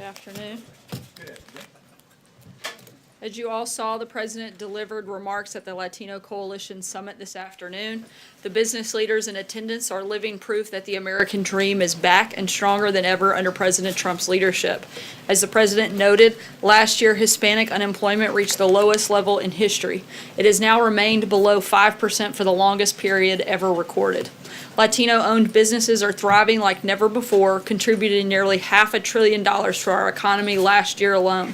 Good afternoon. As you all saw, the President delivered remarks at the Latino Coalition Summit this afternoon. The business leaders in attendance are living proof that the American dream is back and stronger than ever under President Trump's leadership. As the President noted, last year Hispanic unemployment reached the lowest level in history. It has now remained below 5% for the longest period ever recorded. Latino-owned businesses are thriving like never before, contributing nearly $500 billion to our economy last year alone.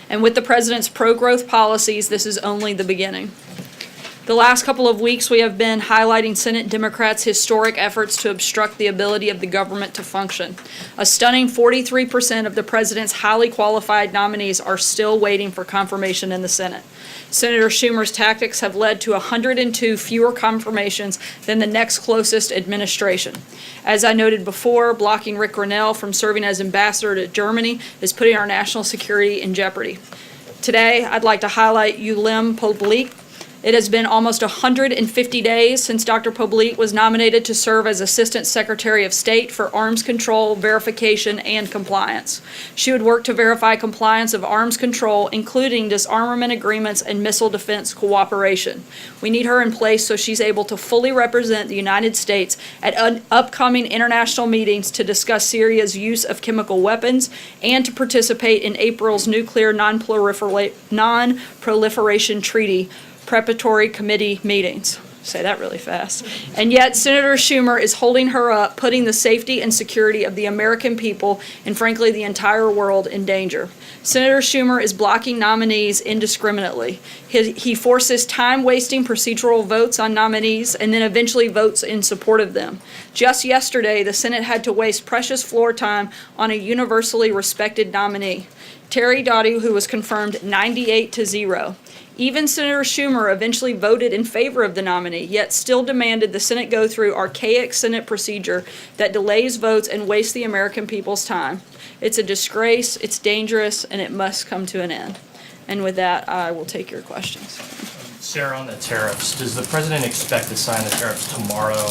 And with the President's pro-growth policies, this is only the beginning. The last couple of weeks, we have been highlighting Senate Democrats' historic efforts to obstruct the ability of the government to function. A stunning 43% of the President's highly qualified nominees are still waiting for confirmation in the Senate. Senator Schumer's tactics have led to 102 fewer confirmations than the next closest administration. As I noted before, blocking Rick Grinnell from serving as ambassador to Germany is putting our national security in jeopardy. Today, I'd like to highlight Ulim Poblik. It has been almost 150 days since Dr. Poblik was nominated to serve as Assistant Secretary of State for Arms Control, Verification, and Compliance. She would work to verify compliance of arms control, including disarmament agreements and missile defense cooperation. We need her in place so she's able to fully represent the United States at upcoming international meetings to discuss Syria's use of chemical weapons and to participate in April's nuclear non-proliferation treaty preparatory committee meetings. Say that really fast. And yet, Senator Schumer is holding her up, putting the safety and security of the American people and, frankly, the entire world in danger. Senator Schumer is blocking nominees indiscriminately. He forces time-wasting procedural votes on nominees and then eventually votes in support of them. Just yesterday, the Senate had to waste precious floor time on a universally respected nominee, Terry Doughty, who was confirmed 98-0. Even Senator Schumer eventually voted in favor of the nominee, yet still demanded the Senate go through archaic Senate procedure that delays votes and wastes the American people's time. It's a disgrace, it's dangerous, and it must come to an end. And with that, I will take your questions. Sarah, on the tariffs, does the President expect to sign the tariffs tomorrow?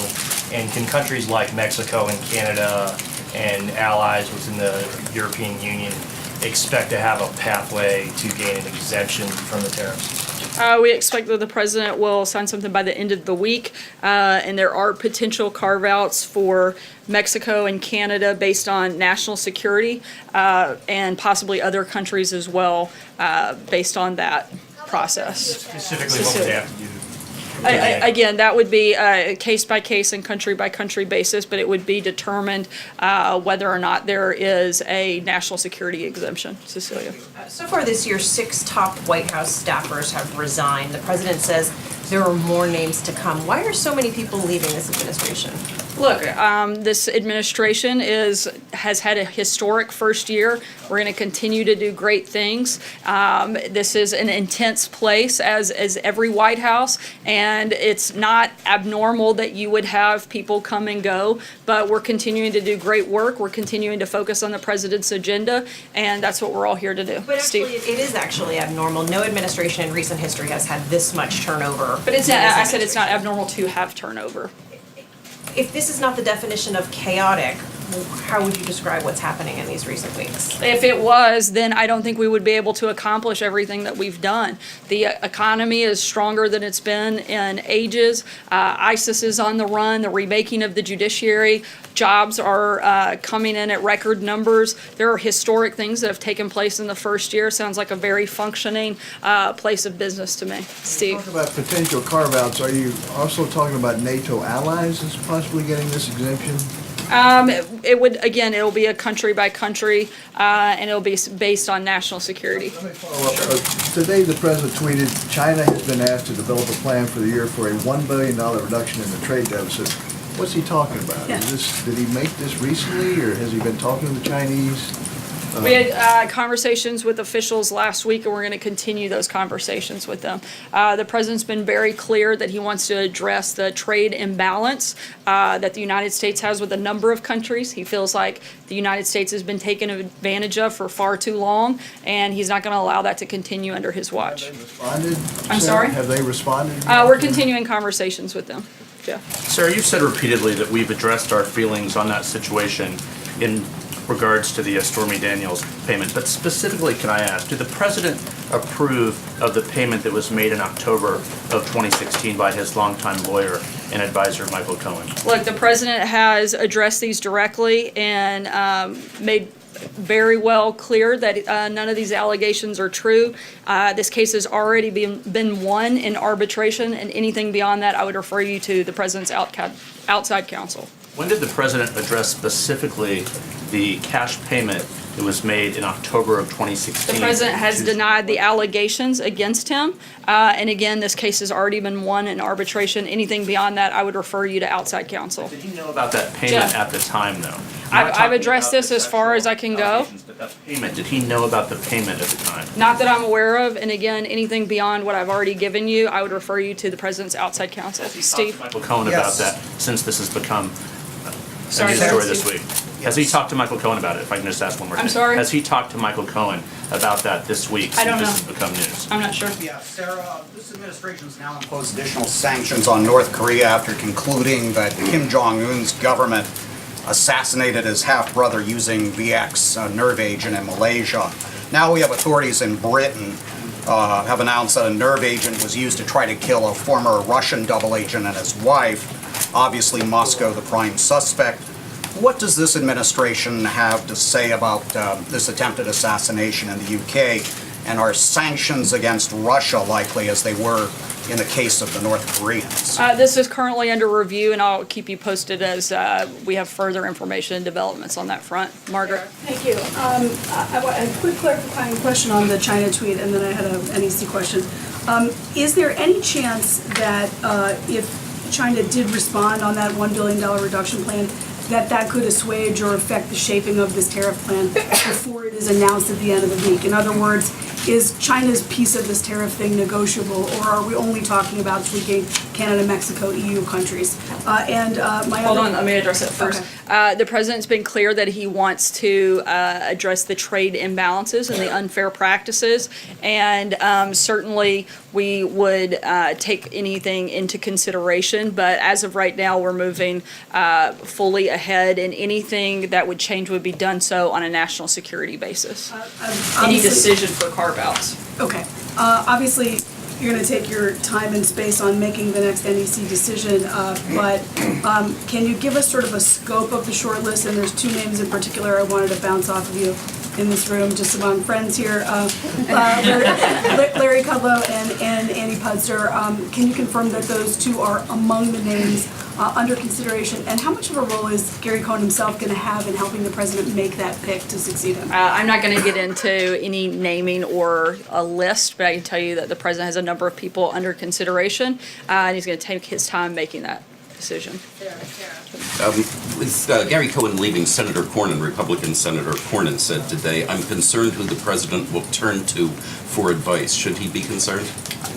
And can countries like Mexico and Canada and allies within the European Union expect to have a pathway to gain an exemption from the tariffs? We expect that the President will sign something by the end of the week, and there are potential carve-outs for Mexico and Canada based on national security, and possibly other countries as well, based on that process. Specifically, what would they have to do? Again, that would be a case-by-case and country-by-country basis, but it would be determined whether or not there is a national security exemption. Cecilia. So far this year, 6 top White House staffers have resigned. The President says there are more names to come. Why are so many people leaving this administration? Look, this administration has had a historic first year. We're going to continue to do great things. This is an intense place, as every White House, and it's not abnormal that you would have people come and go, but we're continuing to do great work. We're continuing to focus on the President's agenda, and that's what we're all here to do. But actually, it is actually abnormal. No administration in recent history has had this much turnover. But it's not, I said it's not abnormal to have turnover. If this is not the definition of chaotic, how would you describe what's happening in these recent weeks? If it was, then I don't think we would be able to accomplish everything that we've done. The economy is stronger than it's been in ages. ISIS is on the run, the remaking of the judiciary. Jobs are coming in at record numbers. There are historic things that have taken place in the first year. Sounds like a very functioning place of business to me. Steve. Talk about potential carve-outs. Are you also talking about NATO allies as possibly getting this exemption? It'll be a country by country, and it'll be based on national security. Let me follow up. Today, the President tweeted, China has been asked to develop a plan for the year for a $1 billion reduction in the trade deficit. What's he talking about? Yeah. Did he make this recently, or has he been talking to the Chinese? We had conversations with officials last week, and we're going to continue those conversations with them. The President's been very clear that he wants to address the trade imbalance that the United States has with a number of countries. He feels like the United States has been taken advantage of for far too long, and he's not going to allow that to continue under his watch. Have they responded? I'm sorry? Have they responded? We're continuing conversations with them. Jeff. Sarah, you've said repeatedly that we've addressed our feelings on that situation in regards to the Stormy Daniels payment, but specifically, can I ask, did the president approve of the payment that was made in October of 2016 by his longtime lawyer and advisor, Michael Cohen? Look, the president has addressed these directly and made very well clear that none of these allegations are true. This case has already been won in arbitration, and anything beyond that, I would refer you to the president's outside counsel. When did the president address specifically the cash payment that was made in October of 2016? The president has denied the allegations against him. And again, this case has already been won in arbitration. Anything beyond that, I would refer you to outside counsel. Did he know about that payment Yeah. at the time, though? I've addressed this as far as I can go. But that payment, did he know about the payment at the time? Not that I'm aware of. And again, anything beyond what I've already given you, I would refer you to the president's outside counsel. Has he talked Steve? to Michael Cohen about Yes. that, since this has become a Sorry, news Sarah. story this week? Has he talked to Michael Cohen about it, if I can just ask one more thing? I'm sorry? Has he talked to Michael Cohen about that this week, I don't since this know. has become news? I'm not sure. Yeah, Sarah, this administration's now imposed additional sanctions on North Korea after concluding that Kim Jong-un's government assassinated his half-brother using VX nerve agent in Malaysia. Now we have authorities in Britain have announced that a nerve agent was used to try to kill a former Russian double agent and his wife. Obviously, Moscow, the prime suspect. What does this administration have to say about this attempted assassination in the UK? And are sanctions against Russia likely as they were in the case of the North Koreans? This is currently under review, and I'll keep you posted as we have further information and developments on that front. Margaret? Thank you. I want a quick clarifying question on the China tweet, and then I had a NEC question. Is there any chance that if China did respond on that $1 billion reduction plan, that could assuage or affect the shaping of this tariff plan before it is announced at the end of the week? In other words, is China's piece of this tariff thing negotiable, or are we only talking about tweaking Canada, Mexico, EU countries? Hold on, let me address it first. The president's been clear that he wants to address the trade imbalances and the unfair practices, and certainly we would take anything into consideration, but as of right now, we're moving fully ahead, and anything that would change would be done so on a national security basis. Any Obviously- decision for carve-outs. Okay. Obviously, you're going to take your time and space on making the next NEC decision, but can you give us sort of a scope of the short list? And there's two names in particular I wanted to bounce off of you in this room, just among friends here. Larry Kudlow and Andy Pudster. Can you confirm that those two are among the names under consideration? And how much of a role is Gary Cohn himself going to have in helping the president make that pick to succeed him? I'm not going to get into any naming or a list, but I can tell you that the president has a number of people under consideration, and he's going to take his time making that decision. With Gary Cohen leaving, Senator Cornyn, Republican Senator Cornyn, said today, "I'm concerned who the president will turn to for advice." Should he be concerned?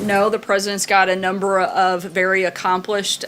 No, the president's got a number of very accomplished,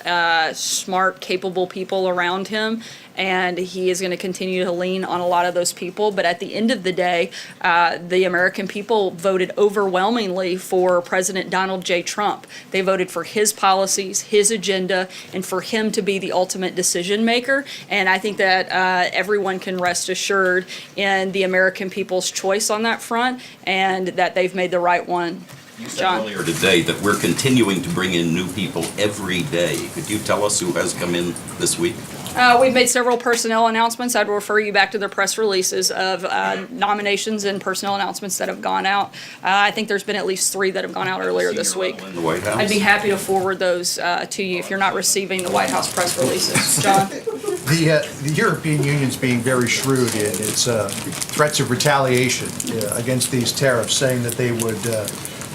smart, capable people around him, and he is going to continue to lean on a lot of those people. But at the end of the day, the American people voted overwhelmingly for President Donald J. Trump. They voted for his policies, his agenda, and for him to be the ultimate decision maker. And I think that everyone can rest assured in the American people's choice on that front, and that they've made the right one. You said John? earlier today that we're continuing to bring in new people every day. Could you tell us who has come in this week? We've made several personnel announcements. I'd refer you back to the press releases of nominations and personnel announcements that have gone out. I think there's been at least 3 that have gone out earlier this Senior week. level in the White House? I'd be happy to forward those to you if you're not receiving the White House press releases. John? The European Union's being very shrewd in its threats of retaliation against these tariffs, saying that they would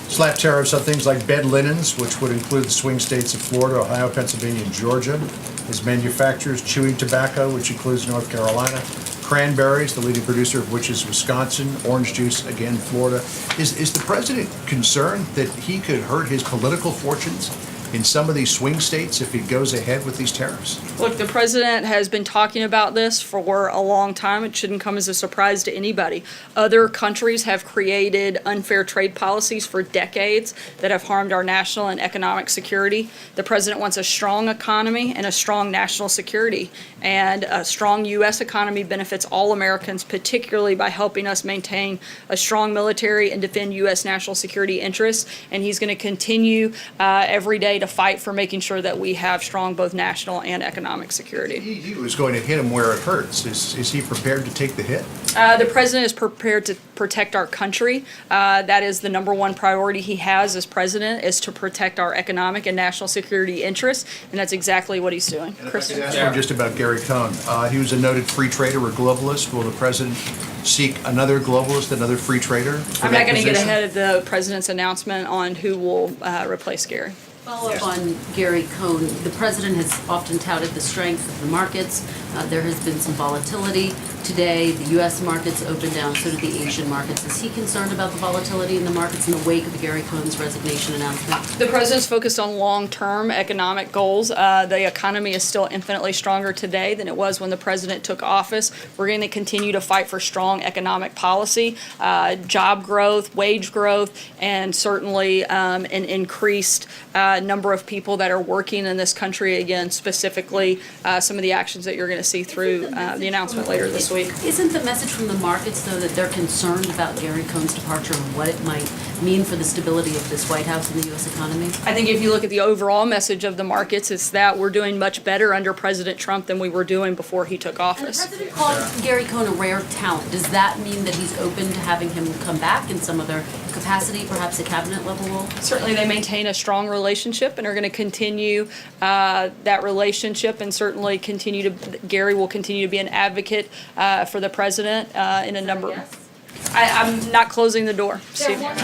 slap tariffs on things like bed linens, which would include the swing states of Florida, Ohio, Pennsylvania, and Georgia, as manufacturers, chewing tobacco, which includes North Carolina, cranberries, the leading producer of which is Wisconsin, orange juice, again, Florida. Is the president concerned that he could hurt his political fortunes in some of these swing states if he goes ahead with these tariffs? Look, the president has been talking about this for a long time. It shouldn't come as a surprise to anybody. Other countries have created unfair trade policies for decades that have harmed our national and economic security. The president wants a strong economy and a strong national security. And a strong U.S. economy benefits all Americans, particularly by helping us maintain a strong military and defend U.S. national security interests. And he's going to continue every day to fight for making sure that we have strong both national and economic security. He was going to hit him where it hurts. Is he prepared to take the hit? The president is prepared to protect our country. That is the number one priority he has as president, is to protect our economic and national security interests, and that's exactly what he's doing. Kristen? Ask one just about Gary Cohn. He was a noted free trader or globalist. Will the president seek another globalist, another free trader? I'm not going to get ahead of the president's announcement on who will replace Gary. Follow up on Gary Cohn. The president has often touted the strength of the markets. There has been some volatility. Today, the U.S. markets opened down, so did the Asian markets. Is he concerned about the volatility in the markets in the wake of Gary Cohn's resignation announcement? The president's focused on long-term economic goals. The economy is still infinitely stronger today than it was when the president took office. We're going to continue to fight for strong economic policy, job growth, wage growth, and certainly an increased number of people that are working in this country. Again, specifically some of the actions that you're going to see through the announcement later this week. Isn't the message from the markets, though, that they're concerned about Gary Cohn's departure and what it might mean for the stability of this White House and the U.S. economy? I think if you look at the overall message of the markets, it's that we're doing much better under President Trump than we were doing before he took And the office. president called Gary Cohn a rare talent. Does that mean that he's open to having him come back in some other capacity, perhaps a cabinet level role? Certainly, they maintain a strong relationship and are going to continue that relationship, and certainly Gary will continue to be an advocate for the president in a number. I'm not closing the door.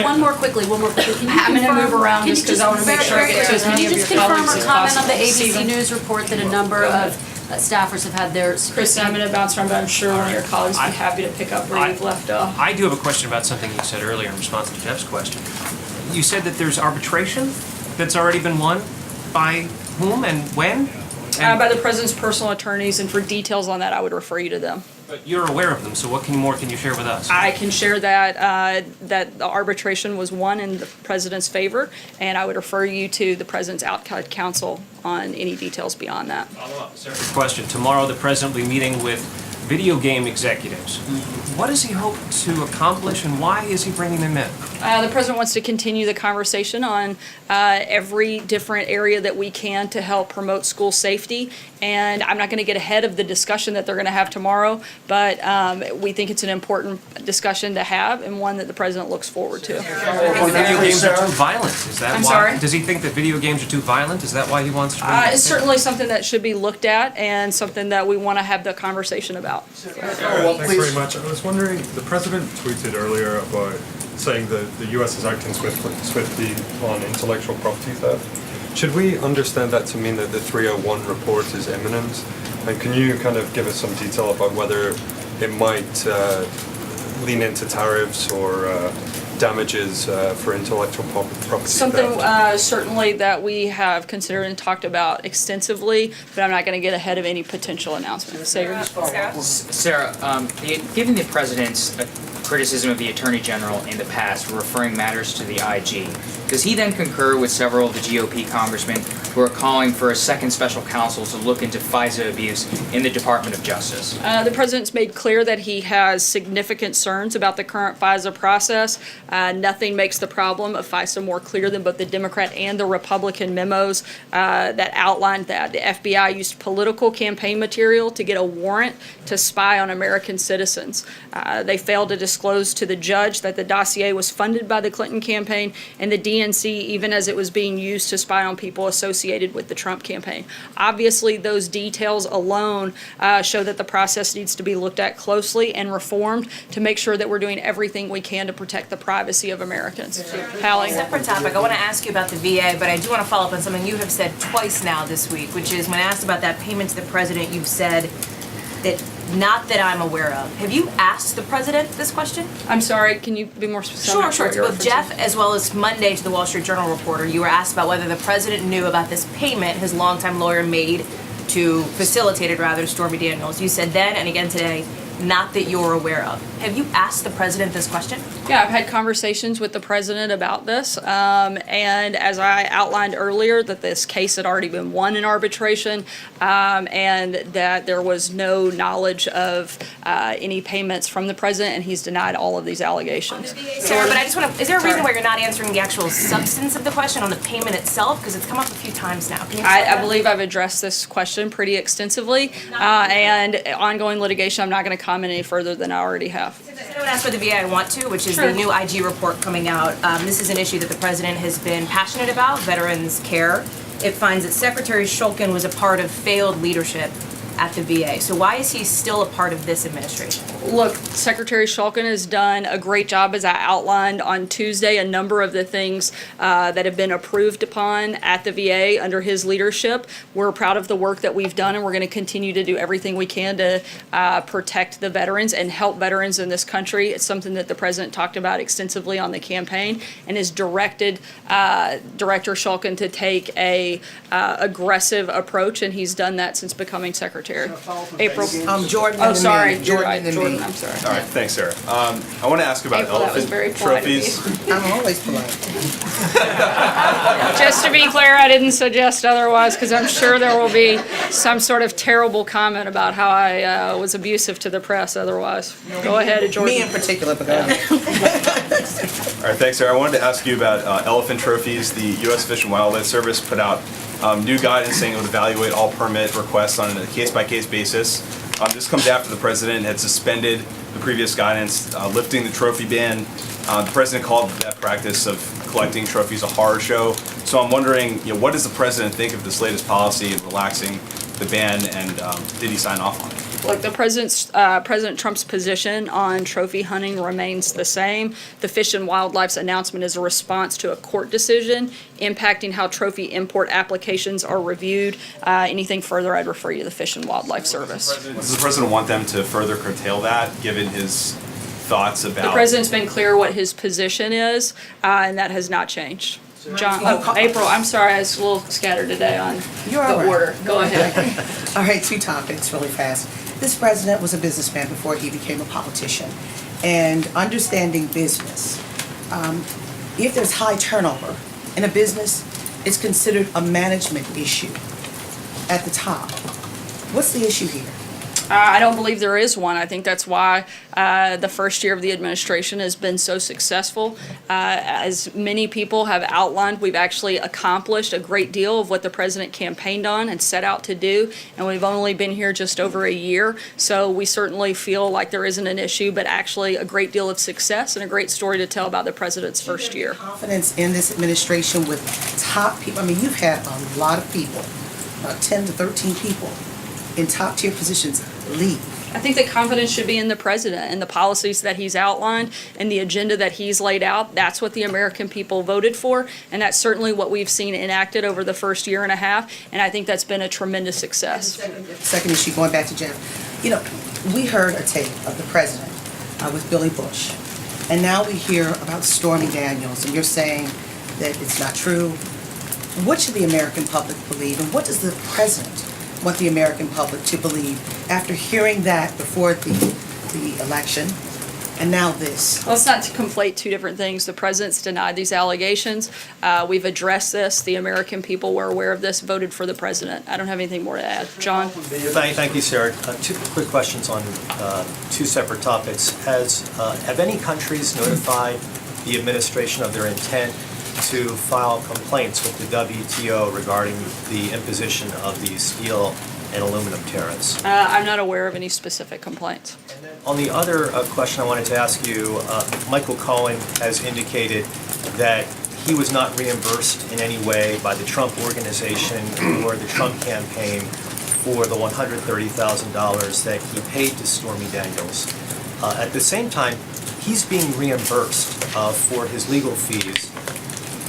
One more quickly. Can you I'm going to move around just because I want to make sure I get to as many of your colleagues Can you as just confirm or comment on the possible. ABC Stephen? News report that a number of staffers have had their... Kristen, I'm going to bounce around, but I'm sure one of your colleagues would be happy to pick up where you've left off. I do have a question about something you said earlier in response to Jeff's question. You said that there's arbitration that's already been won by whom and when? By the president's personal attorneys, and for details on that, I would refer you to them. But you're aware of them, so what more can you share with us? I can share that that the arbitration was won in the president's favor, and I would refer you to the president's outside counsel on any details beyond that. Follow up, separate question. Tomorrow, the president will be meeting with video game executives. What does he hope to accomplish, and why is he bringing them in? The president wants to continue the conversation on every different area that we can to help promote school safety. And I'm not going to get ahead of the discussion that they're going to have tomorrow, but we think it's an important discussion to have and one that the president looks forward to. Video games are too violent. Is that I'm why? sorry? Does he think that video games are too violent? Is that why he wants to bring them in? It's certainly something that should be looked at and something that we want to have the conversation about. Thanks very much. I was wondering, the president tweeted earlier about saying that the U.S. is acting swiftly on intellectual property theft. Should we understand that to mean that the 301 report is imminent? And can you kind of give us some detail about whether it might lean into tariffs or damages for intellectual property Something theft? certainly that we have considered and talked about extensively, but I'm not going to get ahead of any potential announcement. Sarah? Sarah, given the president's criticism of the Attorney General in the past for referring matters to the IG, does he then concur with several of the GOP congressmen who are calling for a second special counsel to look into FISA abuse in the Department of Justice? The president's made clear that he has significant concerns about the current FISA process. Nothing makes the problem of FISA more clear than both the Democrat and the Republican memos that outlined that. The FBI used political campaign material to get a warrant to spy on American citizens. They failed to disclose to the judge that the dossier was funded by the Clinton campaign and the DNC, even as it was being used to spy on people associated with the Trump campaign. Obviously, those details alone show that the process needs to be looked at closely and reformed to make sure that we're doing everything we can to protect the privacy of Americans. Hallie? Separate topic, I want to ask you about the VA, but I do want to follow up on something you have said twice now this week, which is when asked about that payment to the president, you've said that, not that I'm aware of. Have you asked the president this question? I'm sorry, can you be more specific? Sure, on sure. what To you're both referencing? Jeff as well as Monday to the Wall Street Journal reporter, you were asked about whether the president knew about this payment his longtime lawyer made facilitated Stormy Daniels. You said then and again today, not that you're aware of. Have you asked the president this question? Yeah, I've had conversations with the president about this, and as I outlined earlier, that this case had already been won in arbitration, and that there was no knowledge of any payments from the president, and he's denied all of these allegations. Sarah, but I just want to, is there a reason why you're not answering the actual substance of the question on the payment itself? Because it's come up a few times now. Can you explain I that? believe I've addressed this question pretty extensively, and ongoing litigation, I'm not going to comment any further than I already have. Since I don't ask for the VA, I want to, which is Sure. the new IG report coming out. This is an issue that the president has been passionate about, veterans care. It finds that Secretary Shulkin was a part of failed leadership at the VA. So why is he still a part of this administration? Look, Secretary Shulkin has done a great job, as I outlined on Tuesday, a number of the things that have been approved upon at the VA under his leadership. We're proud of the work that we've done, and we're going to continue to do everything we can to protect the veterans and help veterans in this country. It's something that the president talked about extensively on the campaign and has directed Director Shulkin to take a aggressive approach, and he's done that since becoming secretary. April. Jordan. Oh, and sorry, then you're Jordan right, and then Jordan, me. I'm sorry. All right, thanks, Sarah. I want to ask about April, that was elephant very polite of trophies. I'm always polite. Just to be clear, I didn't suggest otherwise, because I'm sure there will be some sort of terrible comment about how I was abusive to the press otherwise. Go ahead, Jordan. Me in particular, but go ahead. All right, thanks, Sarah. I wanted to ask you about elephant trophies. The U.S. Fish and Wildlife Service put out new guidance saying it would evaluate all permit requests on a case-by-case basis. This comes after the president had suspended the previous guidance, lifting the trophy ban. The president called that practice of collecting trophies a horror show. So I'm wondering, what does the president think of this latest policy of relaxing the ban, and did he sign off on it? Look, President Trump's position on trophy hunting remains the same. The Fish and Wildlife's announcement is a response to a court decision impacting how trophy import applications are reviewed. Anything further, I'd refer you to the Fish and Wildlife Service. Does the president want them to further curtail that, given his thoughts about? The president's been clear what his position is, and that has not changed. April, I'm sorry, I was a little scattered today on You're all the right. order. Go ahead. All right, two topics really fast. This president was a businessman before he became a politician. And understanding business, if there's high turnover in a business, it's considered a management issue at the top. What's the issue here? I don't believe there is one. I think that's why the first year of the administration has been so successful. As many people have outlined, we've actually accomplished a great deal of what the president campaigned on and set out to do, and we've only been here just over a year. So we certainly feel like there isn't an issue, but actually a great deal of success and a great story to tell about the president's first year. Confidence in this administration with top people. I mean, you've had a lot of people, about 10 to 13 people in top tier positions leave. I think the confidence should be in the president and the policies that he's outlined and the agenda that he's laid out. That's what the American people voted for, and that's certainly what we've seen enacted over the first year and a half, and I think that's been a tremendous success. Second issue, going back to Jeff. We heard a tape of the president with Billy Bush, and now we hear about Stormy Daniels, and you're saying that it's not true. What should the American public believe, and what does the president want the American public to believe after hearing that before the election, and now this? Well, it's not to conflate two different things. The president's denied these allegations. We've addressed this. The American people were aware of this, voted for the president. I don't have anything more to add. John? Thank you, Sarah. Two quick questions on two separate topics. Have any countries notified the administration of their intent to file complaints with the WTO regarding the imposition of these steel and aluminum tariffs? I'm not aware of any specific complaints. On the other question I wanted to ask you, Michael Cohen has indicated that he was not reimbursed in any way by the Trump organization or the Trump campaign for the $130,000 that he paid to Stormy Daniels. At the same time, he's being reimbursed for his legal fees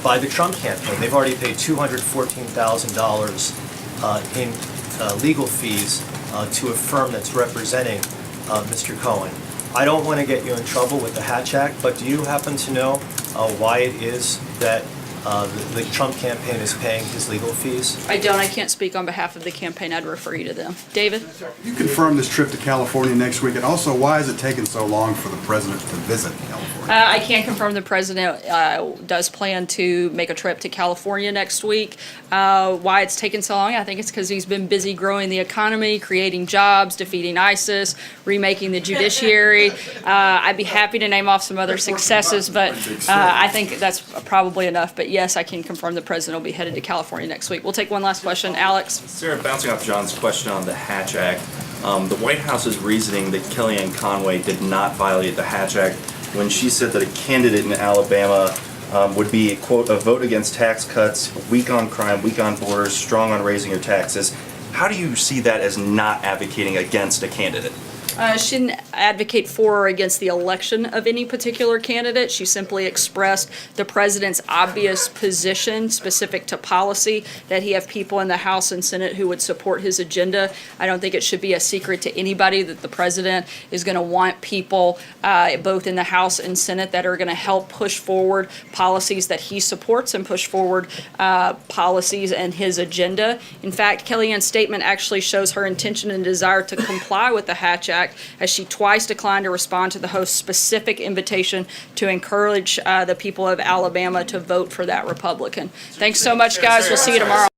by the Trump campaign. They've already paid $214,000 in legal fees to a firm that's representing Mr. Cohen. I don't want to get you in trouble with the Hatch Act, but do you happen to know why it is that the Trump campaign is paying his legal fees? I don't. I can't speak on behalf of the campaign. I'd refer you to them. David? You confirm this trip to California next week, and also why is it taking so long for the president to visit California? I can confirm the president does plan to make a trip to California next week. Why it's taken so long? I think it's because he's been busy growing the economy, creating jobs, defeating ISIS, remaking the judiciary. I'd be happy to name off some other successes, but I think that's probably enough. But yes, I can confirm the president will be headed to California next week. We'll take one last question. Alex? Sarah, bouncing off John's question on the Hatch Act, the White House's reasoning that Kellyanne Conway did not violate the Hatch Act when she said that a candidate in Alabama would be, quote, a vote against tax cuts, weak on crime, weak on borders, strong on raising your taxes. How do you see that as not advocating against a candidate? She didn't advocate for or against the election of any particular candidate. She simply expressed the president's obvious position specific to policy, that he have people in the House and Senate who would support his agenda. I don't think it should be a secret to anybody that the president is going to want people both in the House and Senate that are going to help push forward policies that he supports and push forward policies and his agenda. In fact, Kellyanne's statement actually shows her intention and desire to comply with the Hatch Act, as she twice declined to respond to the host's specific invitation to encourage the people of Alabama to vote for that Republican. Thanks so much, guys. We'll see you tomorrow.